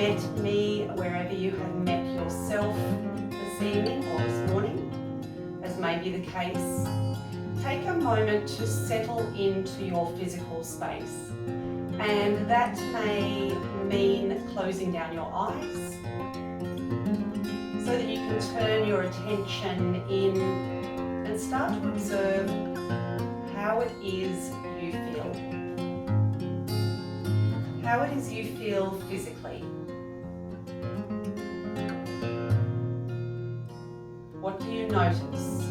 met me wherever you have met yourself this evening or this morning, as may be the case. Take a moment to settle into your physical space, and that may mean closing down your eyes so that you can turn your attention in and start to observe how it is you feel. How it is you feel physically. What do you notice?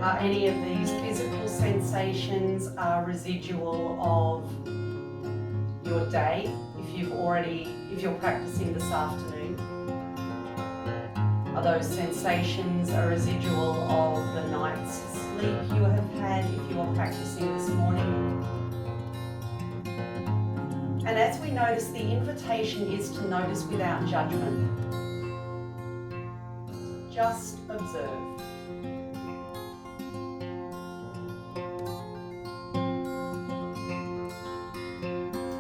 Are any of these physical sensations residual of your day, if you're practicing this afternoon? Are those sensations a residual of the night's sleep you have had if you are practicing this morning? And as we notice, the invitation is to notice without judgment. Just observe.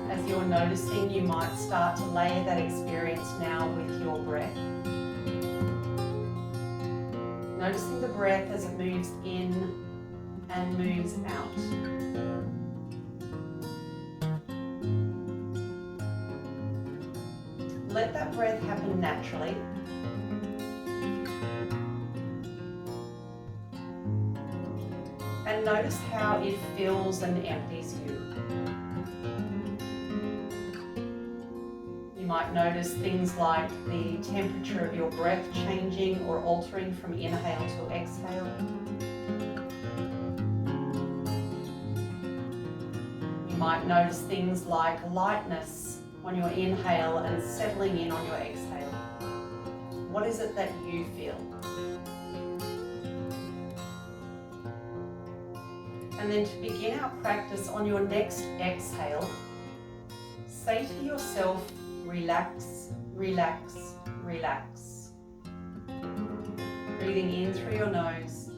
As you're noticing, you might start to layer that experience now with your breath. Noticing the breath as it moves in and moves out. Let that breath happen naturally. And notice how it fills and empties you. You might notice things like the temperature of your breath changing or altering from inhale to exhale. You might notice things like lightness on your inhale and settling in on your exhale. What is it that you feel? And then to begin our practice, on your next exhale, say to yourself, relax, relax, relax. Breathing in through your nose,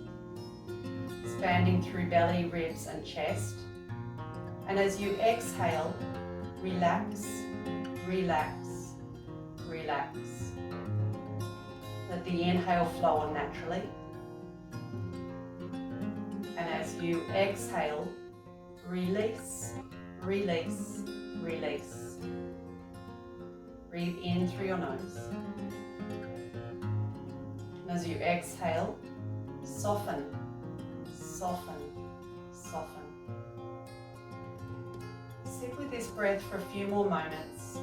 expanding through belly, ribs and chest. And as you exhale, relax, relax, relax. Let the inhale flow on naturally. And as you exhale, release, release, release. Breathe in through your nose. And as you exhale, soften, soften, soften. Sit with this breath for a few more moments,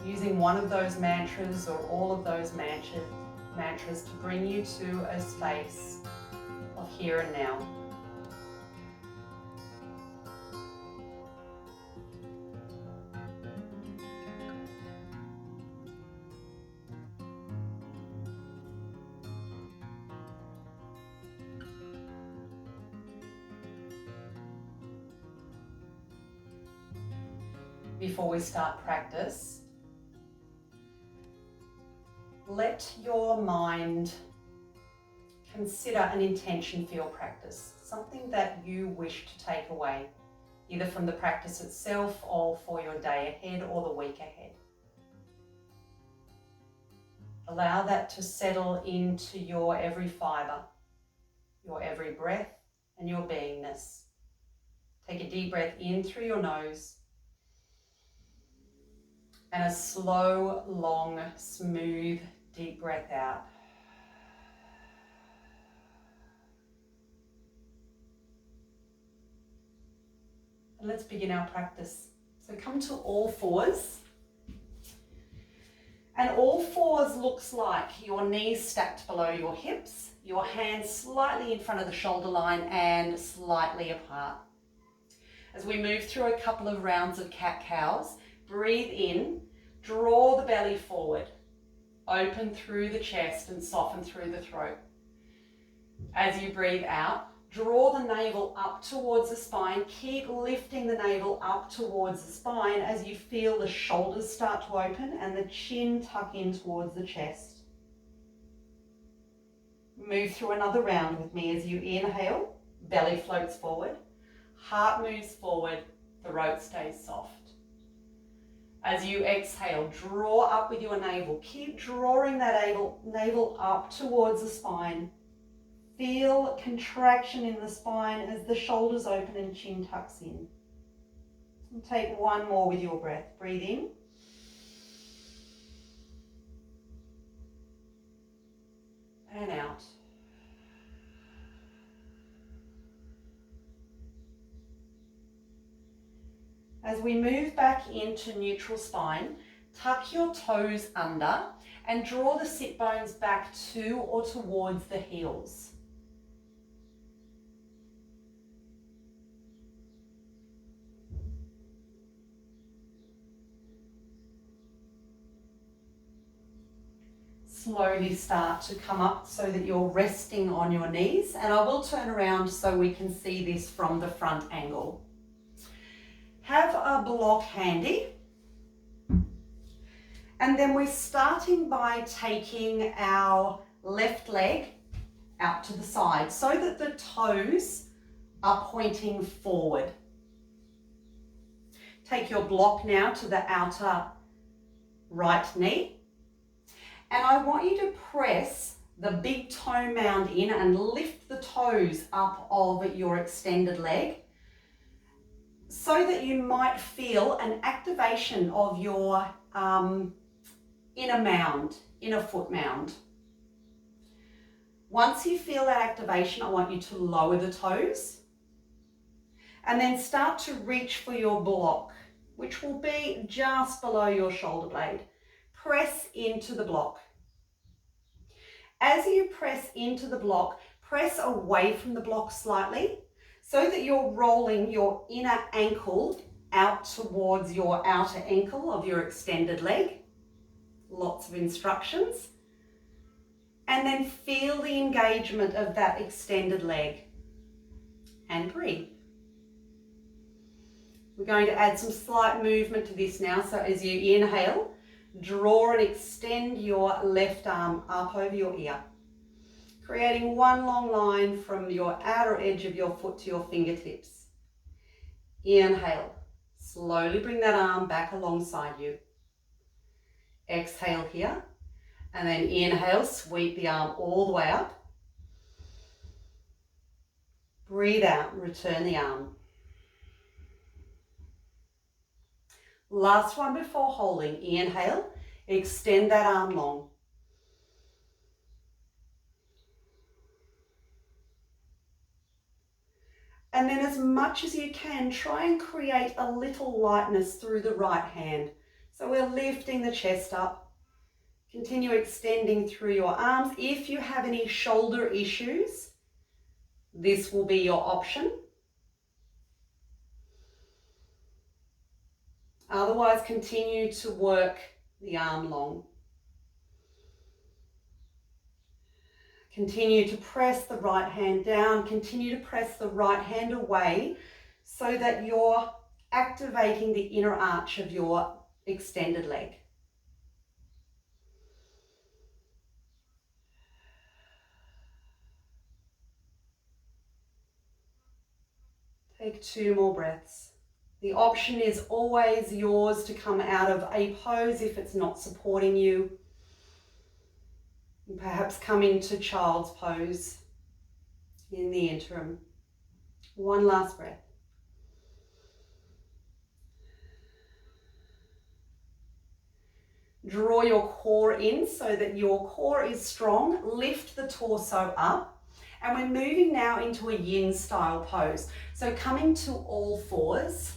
using one of those mantras or all of those mantras to bring you to a space of here and now. Before we start practice, let your mind consider an intention for your practice, something that you wish to take away, either from the practice itself or for your day ahead or the week ahead. Allow that to settle into your every fibre, your every breath and your beingness. Take a deep breath in through your nose and a slow, long, smooth, deep breath out. And let's begin our practice. So come to all fours. And all fours looks like your knees stacked below your hips, your hands slightly in front of the shoulder line and slightly apart. As we move through a couple of rounds of cat-cows, breathe in, draw the belly forward, open through the chest and soften through the throat. As you breathe out, draw the navel up towards the spine. Keep lifting the navel up towards the spine as you feel the shoulders start to open and the chin tuck in towards the chest. Move through another round with me as you inhale, belly floats forward, heart moves forward, throat stays soft. As you exhale, draw up with your navel. Keep drawing that navel up towards the spine. Feel contraction in the spine as the shoulders open and chin tucks in. And take one more with your breath. Breathe in. And out. As we move back into neutral spine, tuck your toes under and draw the sit bones back to or towards the heels. Slowly start to come up so that you're resting on your knees, and I will turn around so we can see this from the front angle. Have a block handy, and then we're starting by taking our left leg out to the side so that the toes are pointing forward. Take your block now to the outer right knee, and I want you to press the big toe mound in and lift the toes up of your extended leg, so that you might feel an activation of your inner foot mound. Once you feel that activation, I want you to lower the toes and then start to reach for your block, which will be just below your shoulder blade. Press into the block. As you press into the block, press away from the block slightly, so that you're rolling your inner ankle out towards your outer ankle of your extended leg. Lots of instructions. And then feel the engagement of that extended leg. And breathe. We're going to add some slight movement to this now. So as you inhale, draw and extend your left arm up over your ear, creating one long line from your outer edge of your foot to your fingertips. Inhale, slowly bring that arm back alongside you. Exhale here, and then inhale, sweep the arm all the way up. Breathe out, return the arm. Last one before holding. Inhale, extend that arm long. And then as much as you can, try and create a little lightness through the right hand. So we're lifting the chest up. Continue extending through your arms. If you have any shoulder issues, this will be your option. Otherwise, continue to work the arm long. Continue to press the right hand down. Continue to press the right hand away so that you're activating the inner arch of your extended leg. Take 2 more breaths. The option is always yours to come out of a pose if it's not supporting you. And perhaps come into child's pose in the interim. One last breath. Draw your core in so that your core is strong. Lift the torso up. And we're moving now into a yin style pose. So coming to all fours.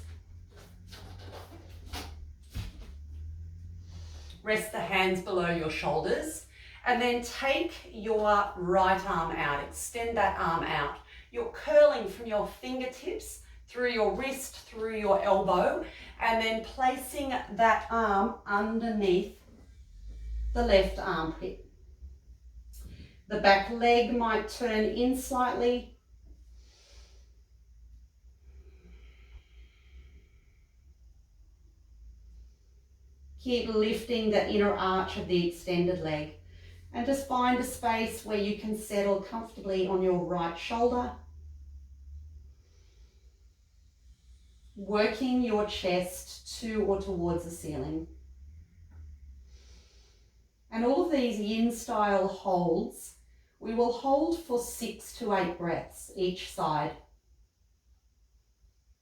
Rest the hands below your shoulders. And then take your right arm out. Extend that arm out. You're curling from your fingertips through your wrist, through your elbow, and then placing that arm underneath the left armpit. The back leg might turn in slightly. Keep lifting the inner arch of the extended leg. And just find a space where you can settle comfortably on your right shoulder. working your chest to or towards the ceiling. And all of these yin style holds, we will hold for 6 to 8 breaths each side.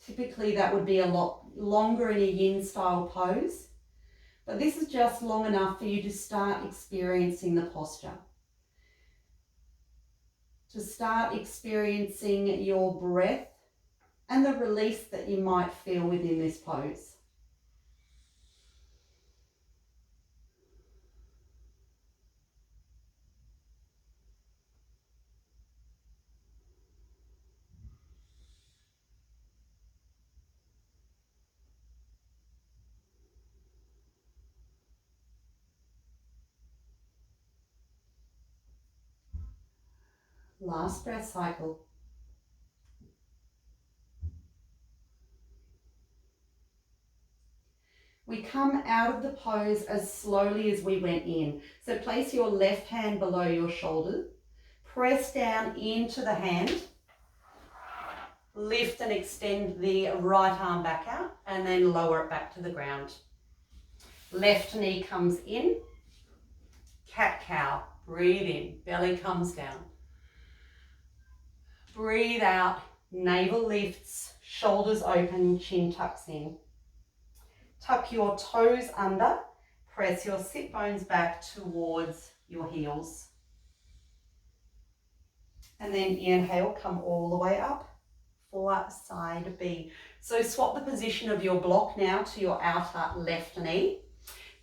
Typically that would be a lot longer in a yin style pose, but this is just long enough for you to start experiencing the posture. To start experiencing your breath and the release that you might feel within this pose. Last breath cycle. We come out of the pose as slowly as we went in. So place your left hand below your shoulder, press down into the hand, lift and extend the right arm back out, and then lower it back to the ground. Left knee comes in, cat-cow, breathe in, belly comes down. Breathe out, navel lifts, shoulders open, chin tucks in. Tuck your toes under, press your sit bones back towards your heels. And then inhale, come all the way up for side B. So swap the position of your block now to your outer left knee.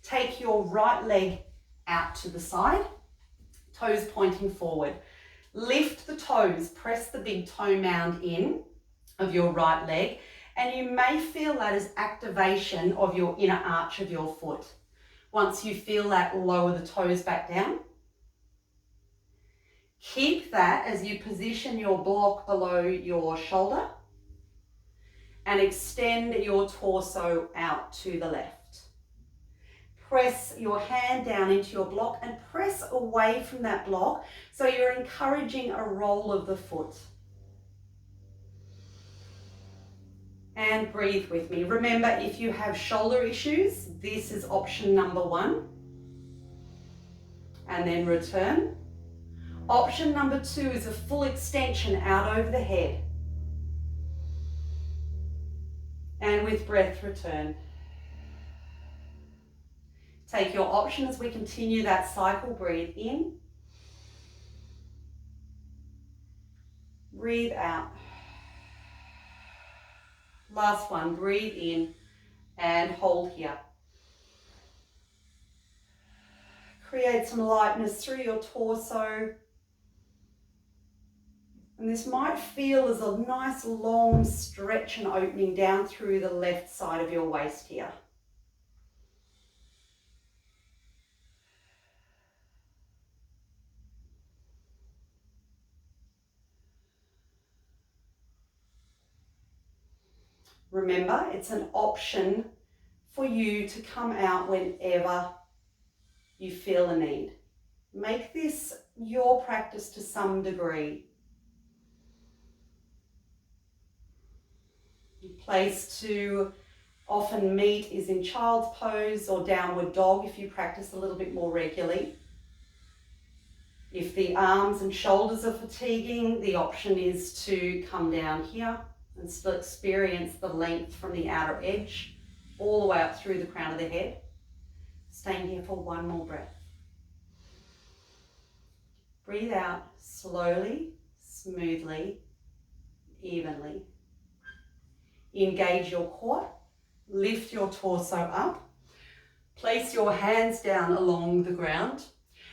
Take your right leg out to the side, toes pointing forward. Lift the toes, press the big toe mound in of your right leg, and you may feel that as activation of your inner arch of your foot. Once you feel that, lower the toes back down. Keep that as you position your block below your shoulder and extend your torso out to the left. Press your hand down into your block and press away from that block so you're encouraging a roll of the foot. And breathe with me. Remember, if you have shoulder issues, this is option number 1. And then return. Option number 2 is a full extension out over the head. And with breath, return. Take your option as we continue that cycle. Breathe in. Breathe out. Last one, breathe in and hold here. Create some lightness through your torso. And this might feel as a nice long stretch and opening down through the left side of your waist here. Remember, it's an option for you to come out whenever you feel a need. Make this your practice to some degree. The place to often meet is in child's pose or downward dog if you practice a little bit more regularly. If the arms and shoulders are fatiguing, the option is to come down here and still experience the length from the outer edge all the way up through the crown of the head. Staying here for one more breath. Breathe out slowly, smoothly, evenly. Engage your core, lift your torso up, place your hands down along the ground,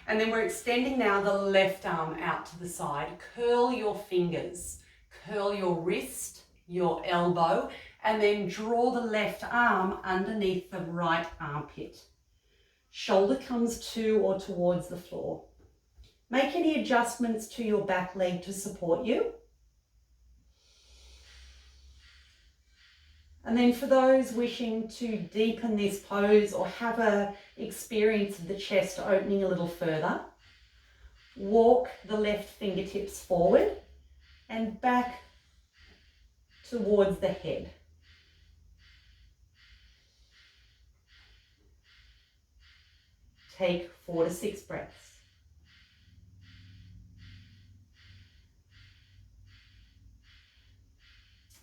and then we're extending now the left arm out to the side. Curl your fingers, curl your wrist, your elbow, and then draw the left arm underneath the right armpit. Shoulder comes to or towards the floor. Make any adjustments to your back leg to support you. And then for those wishing to deepen this pose or have an experience of the chest opening a little further, walk the left fingertips forward and back towards the head. Take 4 to 6 breaths.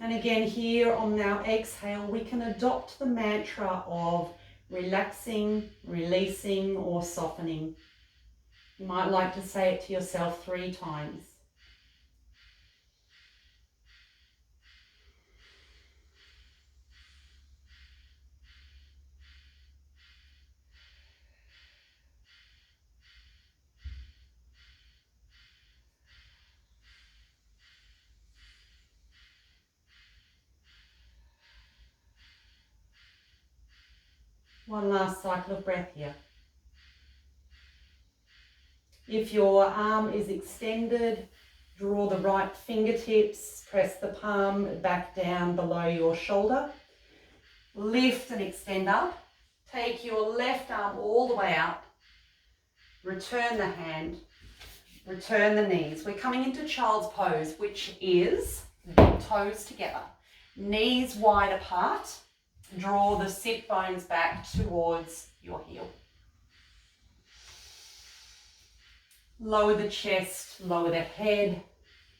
And again, here on our exhale, we can adopt the mantra of relaxing, releasing, or softening. You might like to say it to yourself 3 times. One last cycle of breath here. If your arm is extended, draw the right fingertips, press the palm back down below your shoulder. Lift and extend up. Take your left arm all the way out. Return the hand. Return the knees. We're coming into child's pose, which is big toes together. Knees wide apart. Draw the sit bones back towards your heel. Lower the chest, lower the head,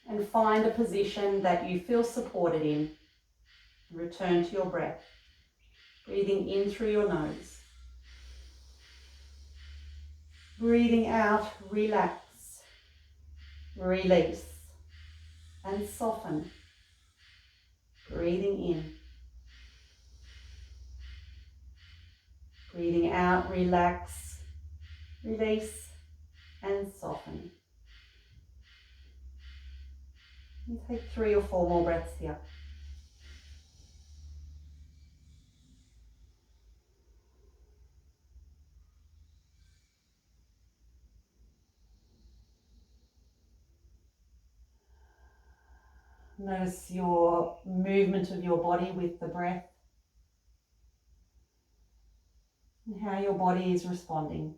and find a position that you feel supported in. Return to your breath. Breathing in through your nose. Breathing out, relax, release, and soften. Breathing in. Breathing out, relax, release, and soften. And take 3 or 4 more breaths here. Notice your movement of your body with the breath and how your body is responding.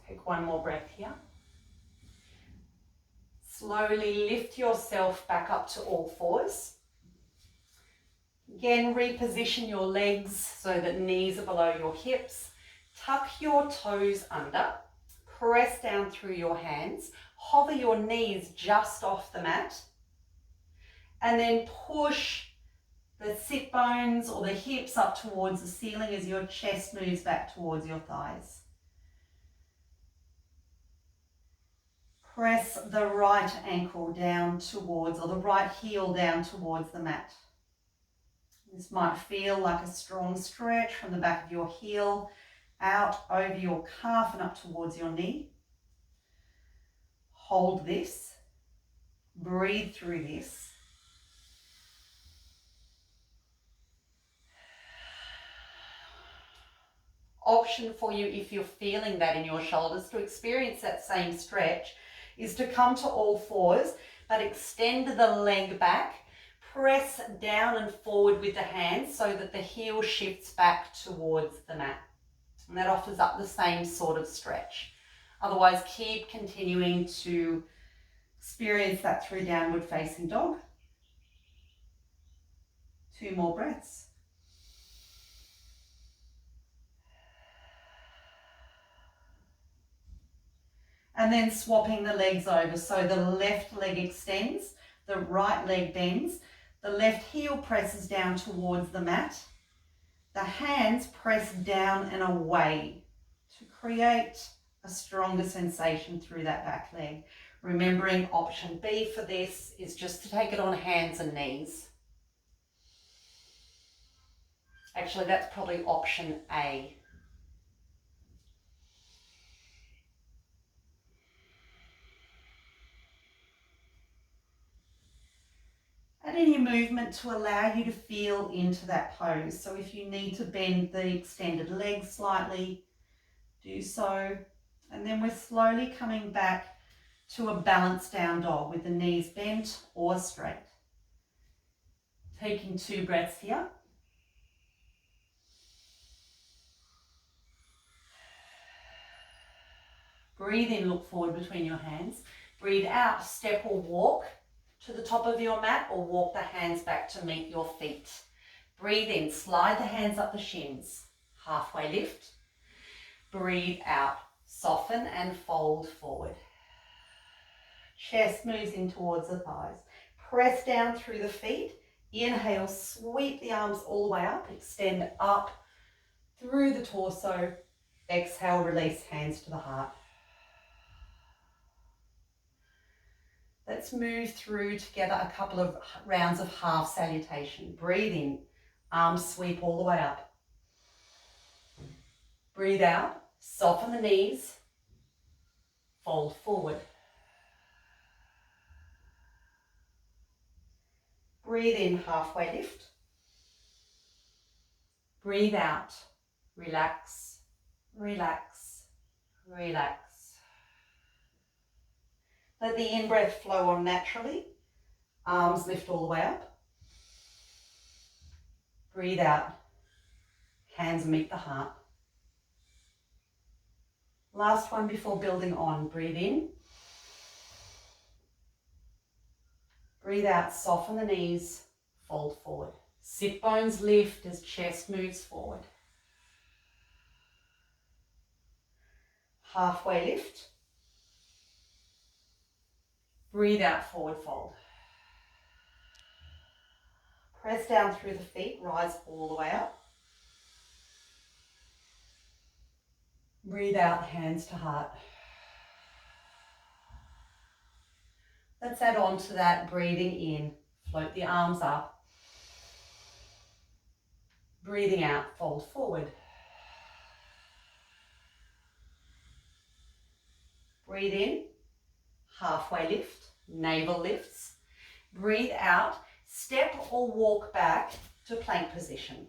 Take 1 more breath here. Slowly lift yourself back up to all fours. Again, reposition your legs so that knees are below your hips. Tuck your toes under. Press down through your hands. Hover your knees just off the mat. And then push the sit bones or the hips up towards the ceiling as your chest moves back towards your thighs. Press the right ankle down towards, or the right heel down towards the mat. This might feel like a strong stretch from the back of your heel out over your calf and up towards your knee. Hold this. Breathe through this. Option for you, if you're feeling that in your shoulders, to experience that same stretch, is to come to all fours, but extend the leg back. Press down and forward with the hands so that the heel shifts back towards the mat. And that offers up the same sort of stretch. Otherwise, keep continuing to experience that through downward facing dog. 2 more breaths. And then swapping the legs over. So the left leg extends, the right leg bends, the left heel presses down towards the mat. The hands press down and away to create a stronger sensation through that back leg. Remembering option B for this is just to take it on hands and knees. Actually, that's probably option A. Add any movement to allow you to feel into that pose. So if you need to bend the extended legs slightly, do so. And then we're slowly coming back to a balanced down dog with the knees bent or straight. Taking 2 breaths here. Breathe in, look forward between your hands. Breathe out, step or walk to the top of your mat or walk the hands back to meet your feet. Breathe in, slide the hands up the shins, halfway lift. Breathe out, soften and fold forward. Chest moves in towards the thighs. Press down through the feet. Inhale, sweep the arms all the way up, extend up through the torso. Exhale, release hands to the heart. Let's move through together a couple of rounds of half salutation. Breathe in, arms sweep all the way up. Breathe out, soften the knees, fold forward. Breathe in, halfway lift. Breathe out, relax, relax, relax. Let the in-breath flow on naturally. Arms lift all the way up. Breathe out, hands meet the heart. Last one before building on. Breathe in. Breathe out, soften the knees, fold forward. Sit bones lift as chest moves forward. Halfway lift. Breathe out, forward fold. Press down through the feet, rise all the way up. Breathe out, hands to heart. Let's add on to that, breathing in, float the arms up. Breathing out, fold forward. Breathe in, halfway lift, navel lifts. Breathe out, step or walk back to plank position.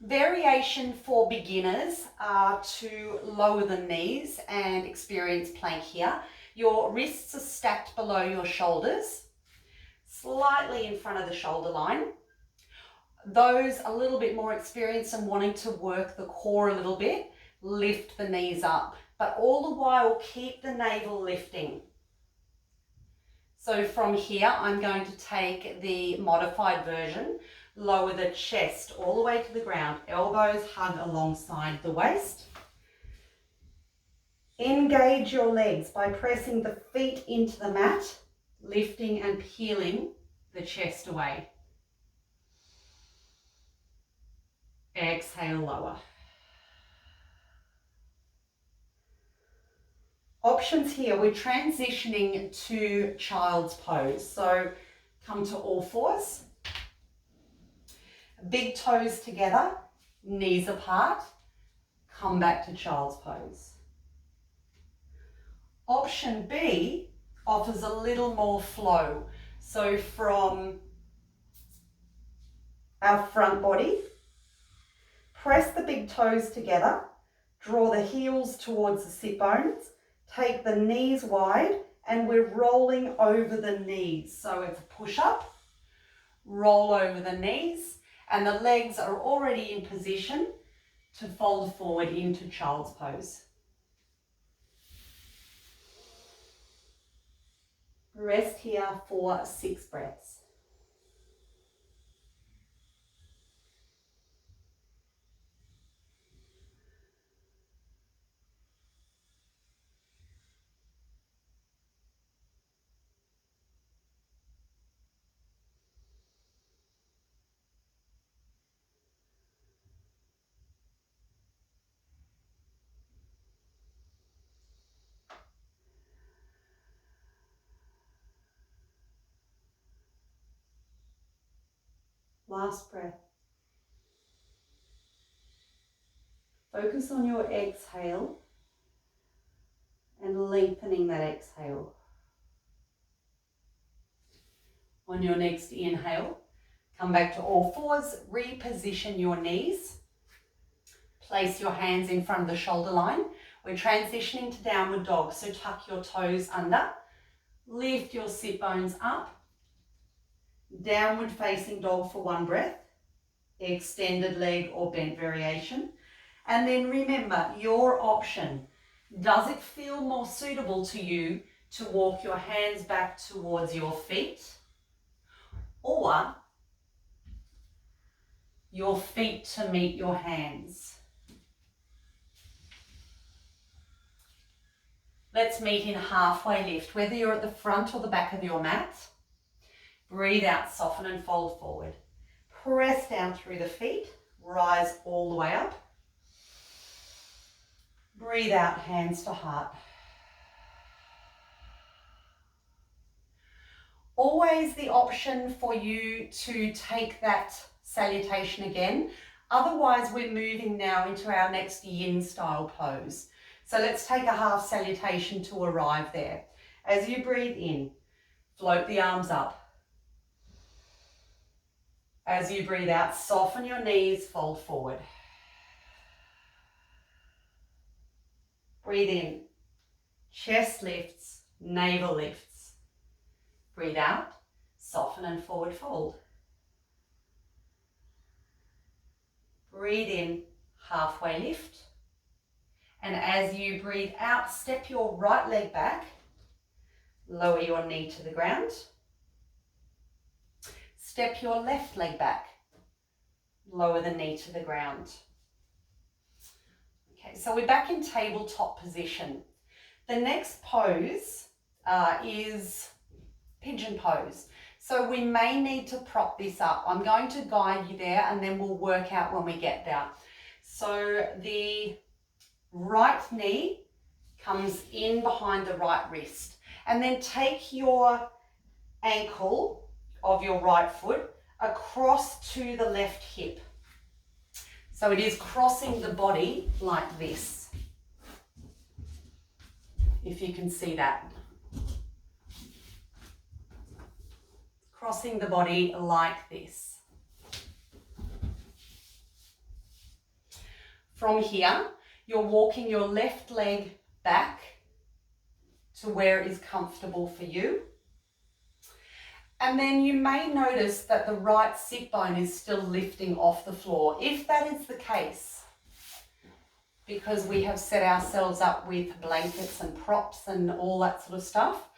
Variation for beginners are to lower the knees and experience plank here. Your wrists are stacked below your shoulders, slightly in front of the shoulder line. Those a little bit more experienced and wanting to work the core a little bit, lift the knees up, but all the while keep the navel lifting. So from here, I'm going to take the modified version, lower the chest all the way to the ground, elbows hug alongside the waist. Engage your legs by pressing the feet into the mat, lifting and peeling the chest away. Exhale, lower. Options here, we're transitioning to child's pose. So come to all fours, big toes together, knees apart, come back to child's pose. Option B offers a little more flow. So from our front body, press the big toes together, draw the heels towards the sit bones, take the knees wide, and we're rolling over the knees. So it's a push-up, roll over the knees, and the legs are already in position to fold forward into child's pose. Rest here for 6 breaths. Last breath. Focus on your exhale and lengthening that exhale. On your next inhale, come back to all fours, reposition your knees. Place your hands in front of the shoulder line. We're transitioning to downward dog, so tuck your toes under. Lift your sit bones up. Downward facing dog for 1 breath. Extended leg or bent variation. And then remember, your option. Does it feel more suitable to you to walk your hands back towards your feet, or your feet to meet your hands? Let's meet in halfway lift, whether you're at the front or the back of your mat. Breathe out, soften and fold forward. Press down through the feet, rise all the way up. Breathe out, hands to heart. Always the option for you to take that salutation again. Otherwise, we're moving now into our next yin style pose. So let's take a half salutation to arrive there. As you breathe in, float the arms up. As you breathe out, soften your knees, fold forward. Breathe in, chest lifts, navel lifts. Breathe out, soften and forward fold. Breathe in, halfway lift. And as you breathe out, step your right leg back, lower your knee to the ground. Step your left leg back, lower the knee to the ground. Okay, so we're back in tabletop position. The next pose is pigeon pose. So we may need to prop this up. I'm going to guide you there and then we'll work out when we get there. So the right knee comes in behind the right wrist, and then take your ankle of your right foot across to the left hip. So it is crossing the body like this, if you can see that. Crossing the body like this. From here, you're walking your left leg back to where it is comfortable for you. And then you may notice that the right sit bone is still lifting off the floor. If that is the case, because we have set ourselves up with blankets and props and all that sort of stuff,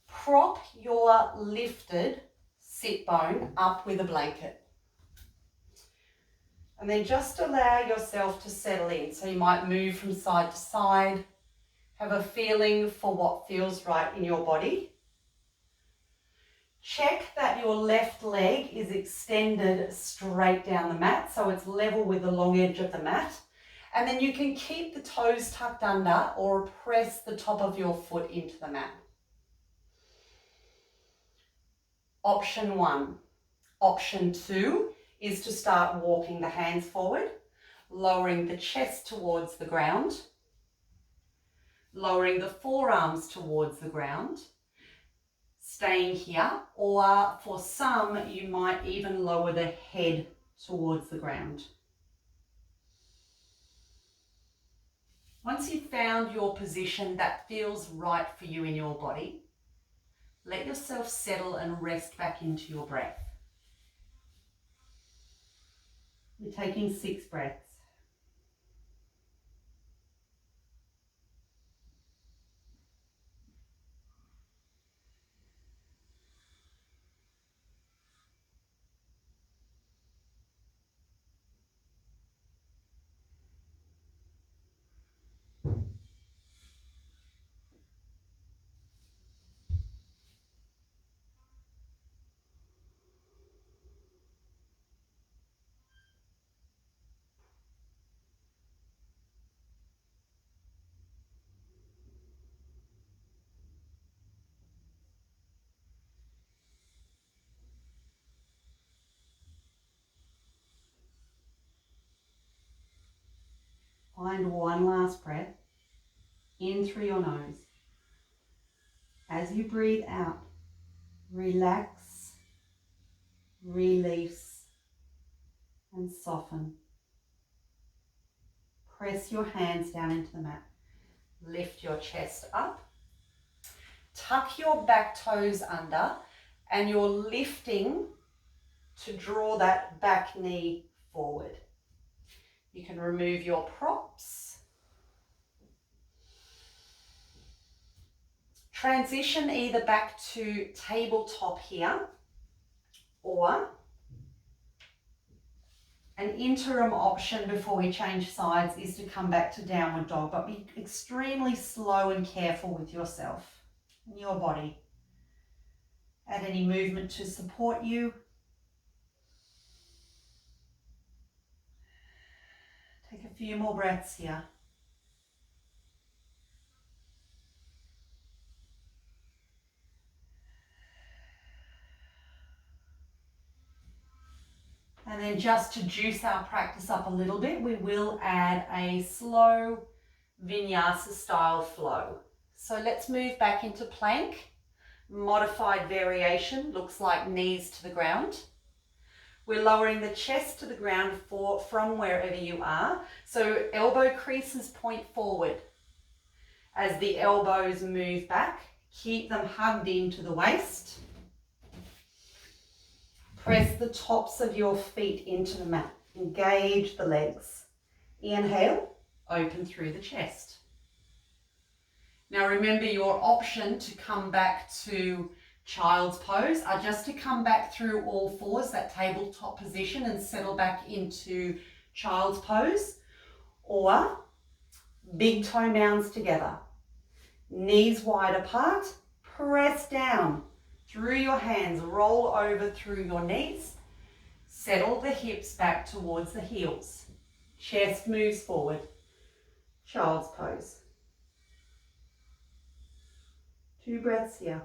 prop your lifted sit bone up with a blanket. And then just allow yourself to settle in. So you might move from side to side, have a feeling for what feels right in your body. Check that your left leg is extended straight down the mat, so it's level with the long edge of the mat. And then you can keep the toes tucked under or press the top of your foot into the mat. Option 1. Option 2 is to start walking the hands forward, lowering the chest towards the ground, lowering the forearms towards the ground, staying here, or for some, you might even lower the head towards the ground. Once you've found your position that feels right for you in your body, let yourself settle and rest back into your breath. You're taking 6 breaths. Find one last breath in through your nose. As you breathe out, relax, release, and soften. Press your hands down into the mat. Lift your chest up. Tuck your back toes under, and you're lifting to draw that back knee forward. You can remove your props. Transition either back to tabletop here, or an interim option before we change sides is to come back to downward dog, but be extremely slow and careful with yourself and your body. Add any movement to support you. Take a few more breaths here. And then just to juice our practice up a little bit, we will add a slow vinyasa style flow. So let's move back into plank. Modified variation looks like knees to the ground. We're lowering the chest to the ground from wherever you are. So elbow creases point forward. As the elbows move back, keep them hugged into the waist. Press the tops of your feet into the mat. Engage the legs. Inhale, open through the chest. Now remember, your option to come back to child's pose are just to come back through all fours, that tabletop position, and settle back into child's pose, or big toe mounds together. Knees wide apart, press down through your hands, roll over through your knees, settle the hips back towards the heels. Chest moves forward, child's pose. 2 breaths here.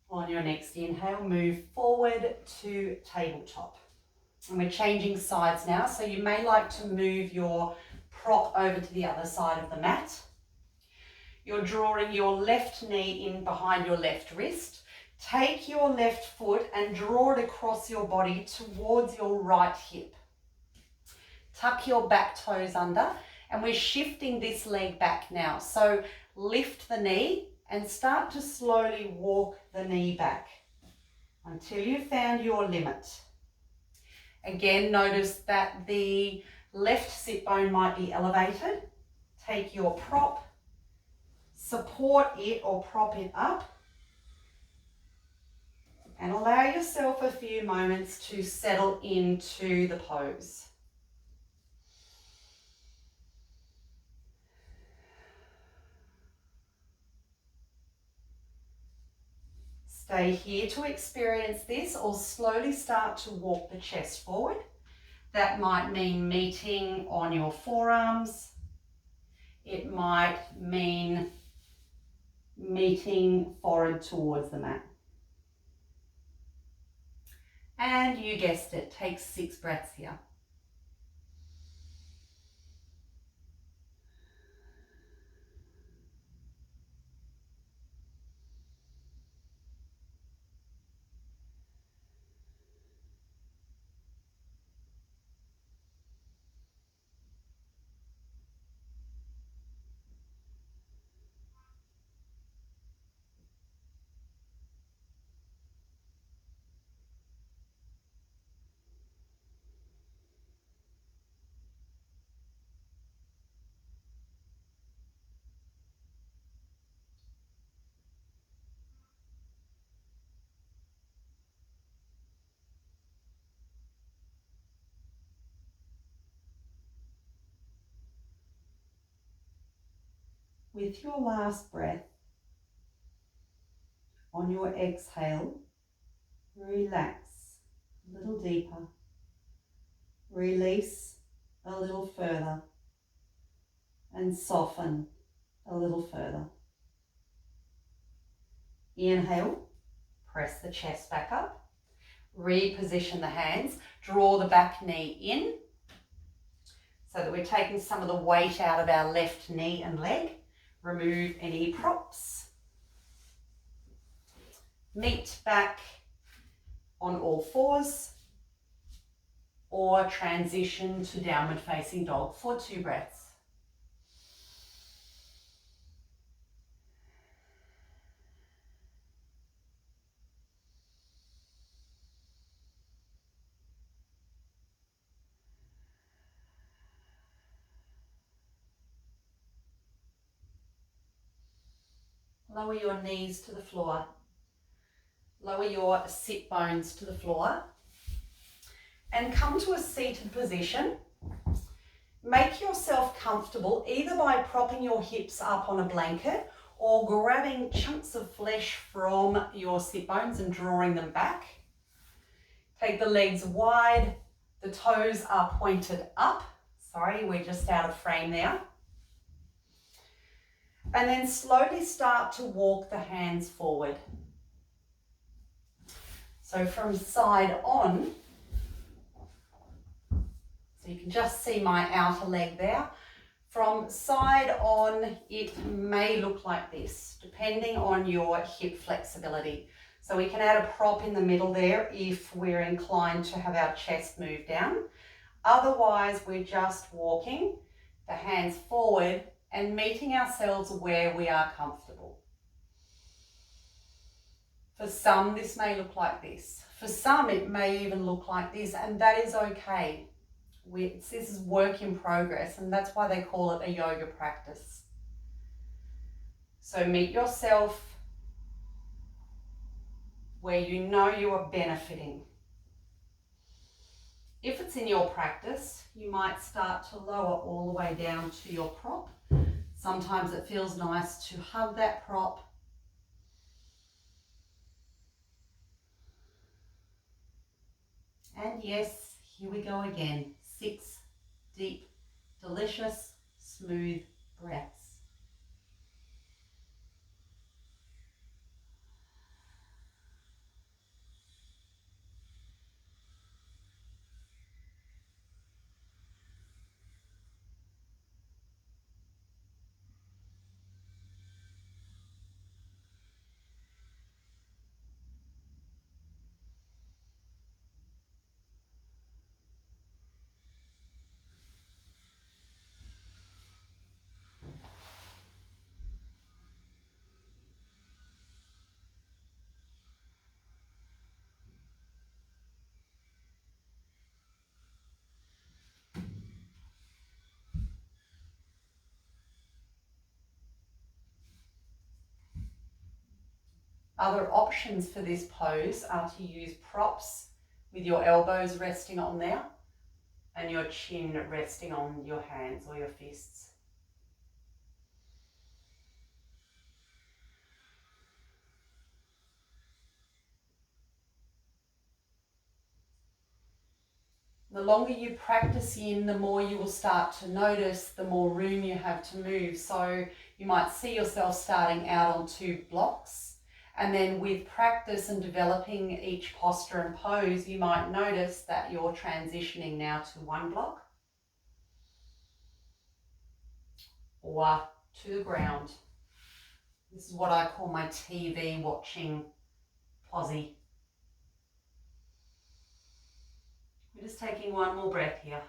On your next inhale, move forward to tabletop. And we're changing sides now, so you may like to move your prop over to the other side of the mat. You're drawing your left knee in behind your left wrist. Take your left foot and draw it across your body towards your right hip. Tuck your back toes under, and we're shifting this leg back now. So lift the knee and start to slowly walk the knee back until you've found your limit. Again, notice that the left sit bone might be elevated. Take your prop, support it or prop it up, and allow yourself a few moments to settle into the pose. Stay here to experience this, or slowly start to walk the chest forward. That might mean meeting on your forearms. It might mean meeting forward towards the mat. And you guessed it, take 6 breaths here. With your last breath, on your exhale, relax a little deeper, release a little further, and soften a little further. Inhale, press the chest back up, reposition the hands, draw the back knee in so that we're taking some of the weight out of our left knee and leg. Remove any props. Meet back on all fours, or transition to downward facing dog for 2 breaths. Lower your knees to the floor. Lower your sit bones to the floor. And come to a seated position. Make yourself comfortable either by propping your hips up on a blanket or grabbing chunks of flesh from your sit bones and drawing them back. Take the legs wide, the toes are pointed up. Sorry, we're just out of frame there. And then slowly start to walk the hands forward. So from side on, so you can just see my outer leg there. From side on, it may look like this, depending on your hip flexibility. So we can add a prop in the middle there if we're inclined to have our chest move down. Otherwise, we're just walking the hands forward and meeting ourselves where we are comfortable. For some, this may look like this. For some, it may even look like this, and that is okay. This is work in progress, and that's why they call it a yoga practice. So meet yourself where you know you are benefiting. If it's in your practice, you might start to lower all the way down to your prop. Sometimes it feels nice to hug that prop. And yes, here we go again. 6 deep, delicious, smooth breaths. Other options for this pose are to use props with your elbows resting on there and your chin resting on your hands or your fists. The longer you practice in, the more you will start to notice, the more room you have to move. So you might see yourself starting out on 2 blocks. And then with practice and developing each posture and pose, you might notice that you're transitioning now to 1 block or to the ground. This is what I call my TV watching posse. We're just taking 1 more breath here.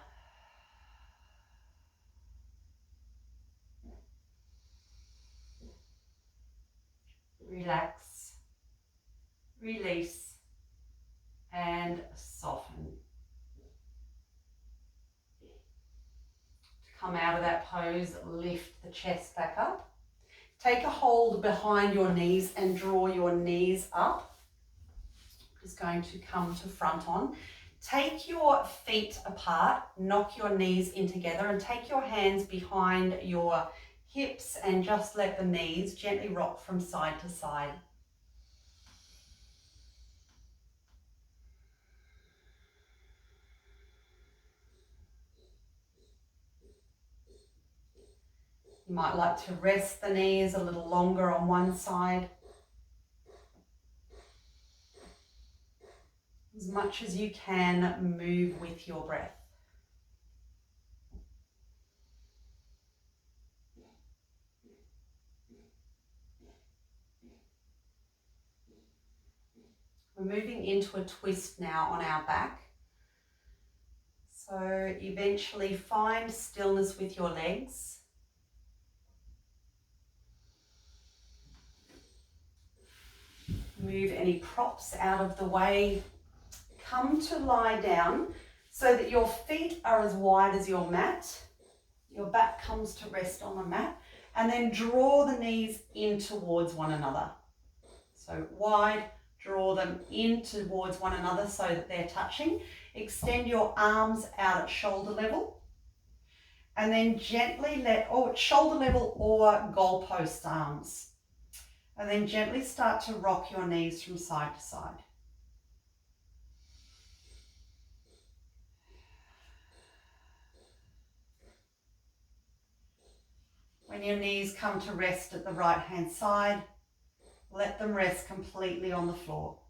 Relax, release, and soften. To come out of that pose, lift the chest back up. Take a hold behind your knees and draw your knees up. Just going to come to front on. Take your feet apart, knock your knees in together, and take your hands behind your hips and just let the knees gently rock from side to side. You might like to rest the knees a little longer on one side. As much as you can, move with your breath. We're moving into a twist now on our back. So eventually find stillness with your legs. Move any props out of the way. Come to lie down so that your feet are as wide as your mat. Your back comes to rest on the mat. And then draw the knees in towards one another. So wide, draw them in towards one another so that they're touching. Extend your arms out at shoulder level. And then gently shoulder level or goalpost arms. And then gently start to rock your knees from side to side. When your knees come to rest at the right hand side, let them rest completely on the floor.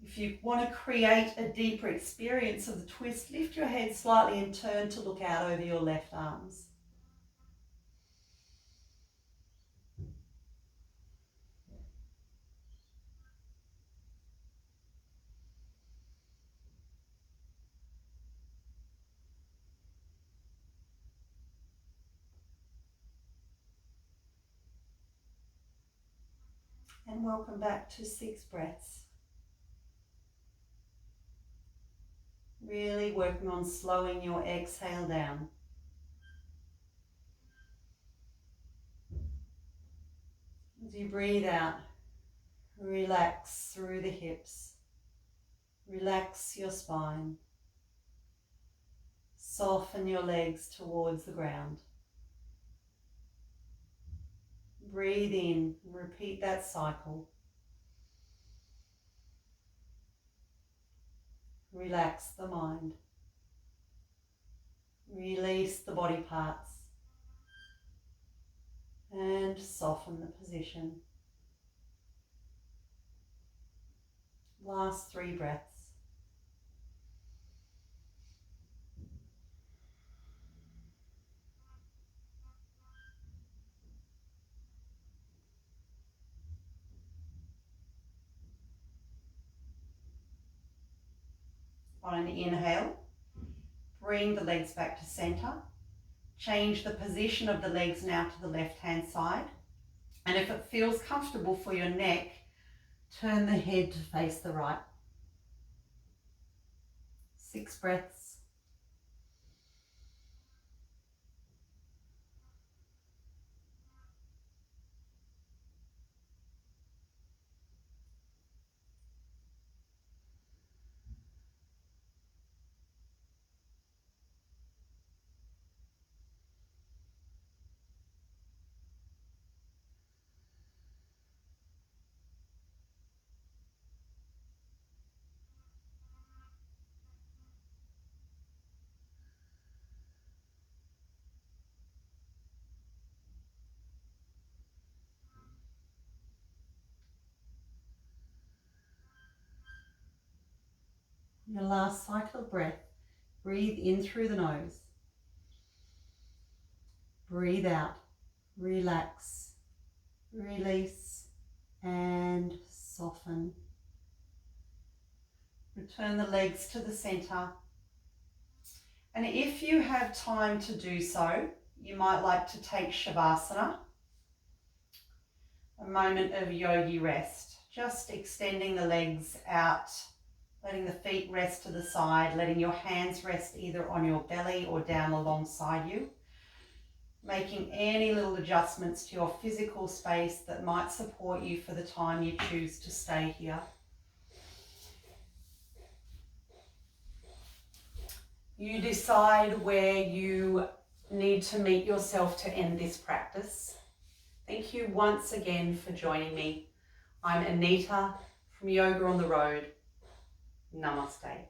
If you want to create a deeper experience of the twist, lift your head slightly and turn to look out over your left arms. And welcome back to 6 breaths. Really working on slowing your exhale down. As you breathe out, relax through the hips. Relax your spine. Soften your legs towards the ground. Breathe in and repeat that cycle. Relax the mind. Release the body parts. And soften the position. Last 3 breaths. On an inhale, bring the legs back to center. Change the position of the legs now to the left-hand side. And if it feels comfortable for your neck, turn the head to face the right. 6 breaths. Your last cycle of breath, breathe in through the nose. Breathe out, relax, release, and soften. Return the legs to the center. And if you have time to do so, you might like to take Shavasana, a moment of yogi rest, just extending the legs out, letting the feet rest to the side, letting your hands rest either on your belly or down alongside you, making any little adjustments to your physical space that might support you for the time you choose to stay here. You decide where you need to meet yourself to end this practice. Thank you once again for joining me. I'm Anita from Yoga on the Road. Namaste.